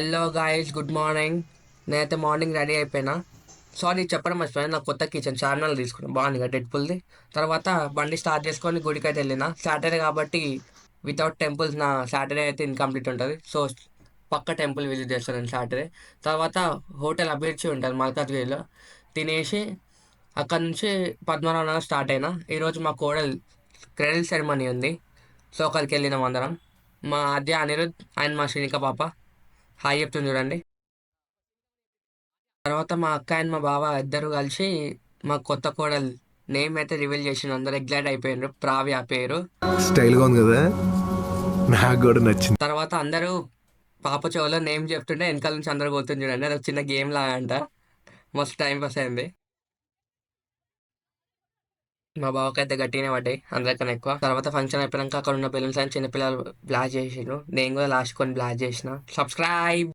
Hello guys, good morning. నేనైతే morning ready అయిపోయినా. Sorry చెప్పడం మర్చిపోయాను, నాకు కొత్త కిచెన్ చార్మినార్ తీసుకున్నాను, బాగుంది కదా డెడ్పుల్ది. తర్వాత బండి స్టార్ట్ చేసుకొని గుడికి అయితే వెళ్ళిన. సాటర్డే కాబట్టి వితౌట్ టెంపుల్స్ నా సాటర్డే అయితే ఇన్కంప్లీట్ ఉంటుంది. సో పక్క టెంపుల్ విజిట్ చేస్తాను నేను సాటర్డే. తర్వాత హోటల్ అభిరుచి ఉంటుంది మల్కాజ్గిరిలో, తినేసి అక్కడ నుంచి పద్మనాభ నగర్ స్టార్ట్ అయినా. ఈరోజు మా కోడలు క్రెడిల్ సెరమనీ ఉంది, సో అక్కడికి వెళ్ళినాం అందరం. మా ఆద్య అనిరుద్ అండ్ మా శ్రీనిక పాప హాయ్ చెప్తుంది చూడండి. తర్వాత మా అక్క అండ్ మా బావ ఇద్దరు కలిసి మా కొత్త కోడలు నేమ్ అయితే రివీల్ చేసిన. అందరు ఎగ్జైట్ అయిపోయినారు, ప్రావ్య పేరు. స్టైల్గా ఉంది కదా, నాకు కూడా నచ్చింది. తర్వాత అందరూ పాప చెవులో నేమ్ చెప్తుంటే వెనకాల నుంచి అందరు పోతుంది చూడండి, అది ఒక చిన్న గేమ్ లాగా అంట. మస్తు టైం పాస్ అయింది. మా బావకైతే గట్టిగానే పడ్డాయి అందరికన్నా ఎక్కువ. తర్వాత ఫంక్షన్ అయిపోయాక అక్కడ ఉన్న బెలూన్స్ అని చిన్నపిల్లలు బ్లాస్ట్ చేసిండ్రు, నేను కూడా లాస్ట్ కొన్ని బ్లాస్ట్ చేసిన. సబ్స్క్రైబ్.